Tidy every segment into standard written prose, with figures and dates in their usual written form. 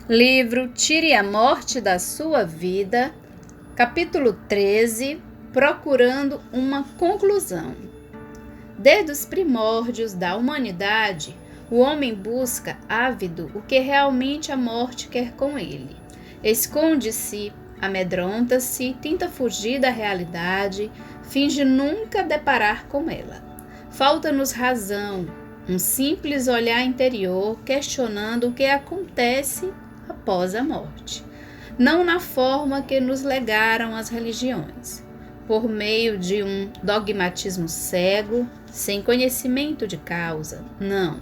Livro Tire a Morte da Sua Vida, capítulo 13, Procurando uma Conclusão. Desde os primórdios da humanidade, o homem busca ávido o que realmente a morte quer com ele. Esconde-se, amedronta-se, tenta fugir da realidade, finge nunca deparar com ela. Falta-nos razão, um simples olhar interior questionando o que acontece após a morte, não na forma que nos legaram as religiões, por meio de um dogmatismo cego, sem conhecimento de causa, não,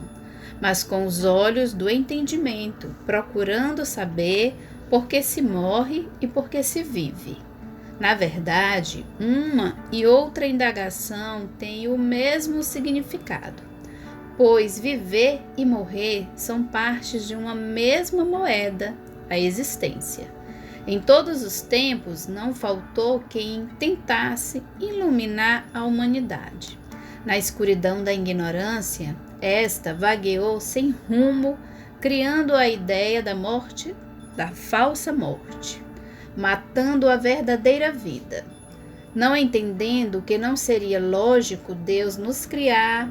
mas com os olhos do entendimento, procurando saber por que se morre e por que se vive. Na verdade, uma e outra indagação têm o mesmo significado, pois viver e morrer são partes de uma mesma moeda, a existência. Em todos os tempos não faltou quem tentasse iluminar a humanidade. Na escuridão da ignorância, esta vagueou sem rumo, criando a ideia da morte, da falsa morte, matando a verdadeira vida. Não entendendo que não seria lógico Deus nos criar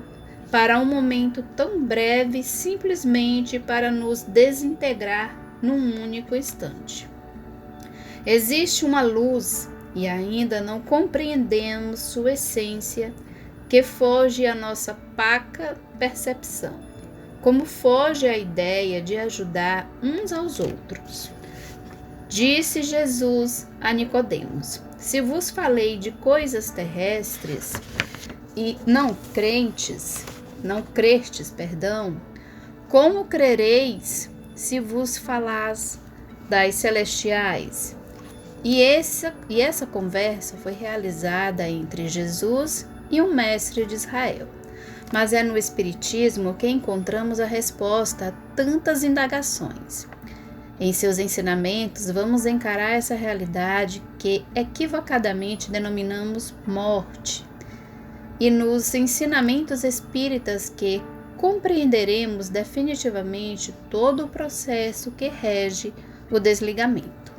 para um momento tão breve, simplesmente para nos desintegrar num único instante. Existe uma luz e ainda não compreendemos sua essência, que foge à nossa paca percepção, como foge a ideia de ajudar uns aos outros. Disse Jesus a Nicodemos: se vos falei de coisas terrestres e não crestes, como crereis se vos falas das celestiais? E essa conversa foi realizada entre Jesus e um mestre de Israel. Mas é no Espiritismo que encontramos a resposta a tantas indagações. Em seus ensinamentos, vamos encarar essa realidade que equivocadamente denominamos morte. E nos ensinamentos espíritas que compreenderemos definitivamente todo o processo que rege o desligamento.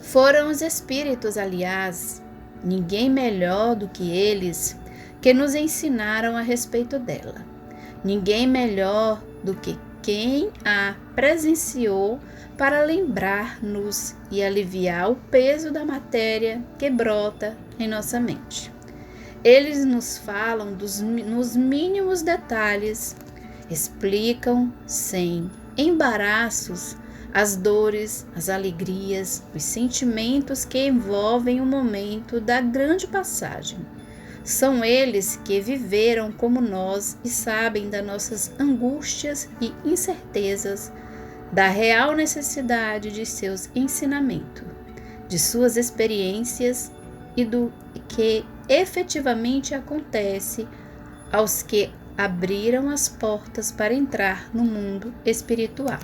Foram os espíritos, aliás, ninguém melhor do que eles, que nos ensinaram a respeito dela. Ninguém melhor do que quem a presenciou para lembrar-nos e aliviar o peso da matéria que brota em nossa mente. Eles nos falam nos mínimos detalhes, explicam sem embaraços as dores, as alegrias, os sentimentos que envolvem o momento da grande passagem. São eles que viveram como nós e sabem das nossas angústias e incertezas, da real necessidade de seus ensinamentos, de suas experiências e do que efetivamente acontece aos que abriram as portas para entrar no mundo espiritual.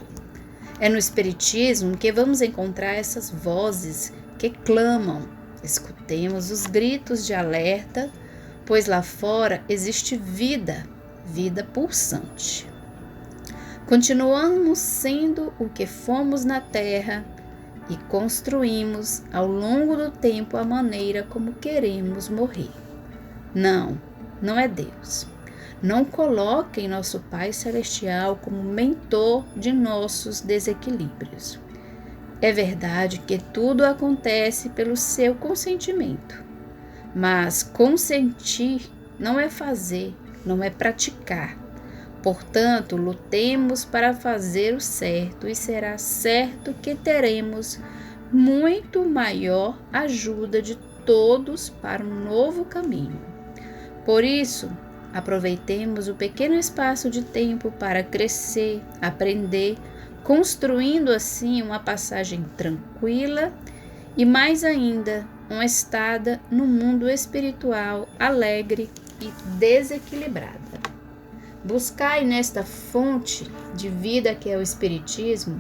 É no Espiritismo que vamos encontrar essas vozes que clamam. Escutemos os gritos de alerta, pois lá fora existe vida, vida pulsante. Continuamos sendo o que fomos na Terra e construímos ao longo do tempo a maneira como queremos morrer. Não é Deus. Não coloquem nosso Pai Celestial como mentor de nossos desequilíbrios. É verdade que tudo acontece pelo seu consentimento, mas consentir não é fazer, não é praticar. Portanto, lutemos para fazer o certo e será certo que teremos muito maior ajuda de todos para um novo caminho. Por isso, aproveitemos o pequeno espaço de tempo para crescer, aprender, construindo assim uma passagem tranquila e, mais ainda, uma estada no mundo espiritual alegre e desequilibrada. Buscai nesta fonte de vida que é o Espiritismo,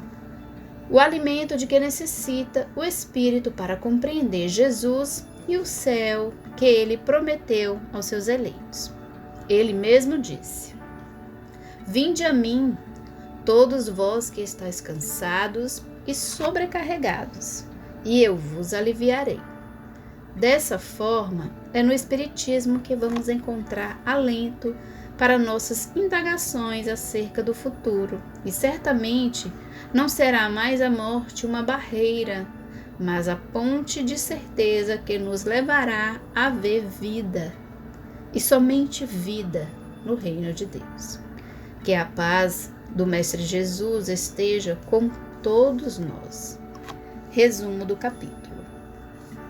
o alimento de que necessita o Espírito para compreender Jesus e o céu que ele prometeu aos seus eleitos. Ele mesmo disse: vinde a mim, todos vós que estáis cansados e sobrecarregados, e eu vos aliviarei. Dessa forma, é no Espiritismo que vamos encontrar alento para nossas indagações acerca do futuro, e certamente não será mais a morte uma barreira, mas a ponte de certeza que nos levará a ver vida, e somente vida, no reino de Deus. Que a paz do Mestre Jesus esteja com todos nós. Resumo do capítulo.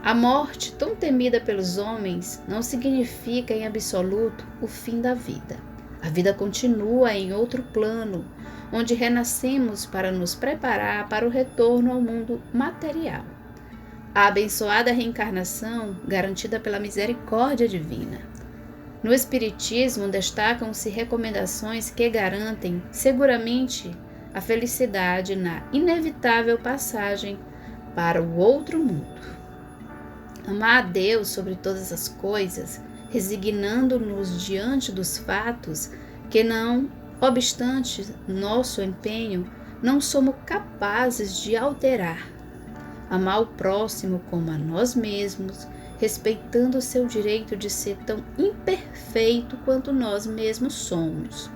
A morte, tão temida pelos homens, não significa em absoluto o fim da vida. A vida continua em outro plano, onde renascemos para nos preparar para o retorno ao mundo material. A abençoada reencarnação, garantida pela misericórdia divina. No Espiritismo, destacam-se recomendações que garantem seguramente a felicidade na inevitável passagem para o outro mundo. Amar a Deus sobre todas as coisas, resignando-nos diante dos fatos que não obstante nosso empenho, não somos capazes de alterar. Amar o próximo como a nós mesmos, respeitando o seu direito de ser tão imperfeito quanto nós mesmos somos.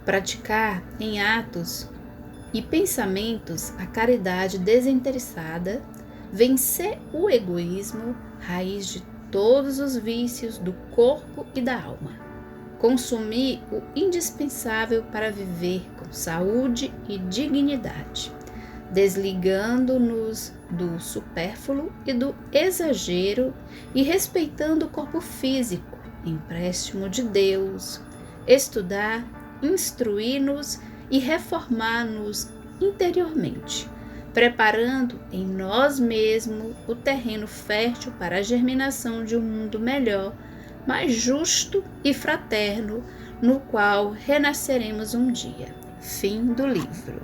Praticar em atos e pensamentos a caridade desinteressada, vencer o egoísmo, raiz de todos os vícios do corpo e da alma. Consumir o indispensável para viver com saúde e dignidade, desligando-nos do supérfluo e do exagero e respeitando o corpo físico, empréstimo de Deus, estudar, instruir-nos e reformar-nos interiormente, preparando em nós mesmos o terreno fértil para a germinação de um mundo melhor, mais justo e fraterno, no qual renasceremos um dia. Fim do livro.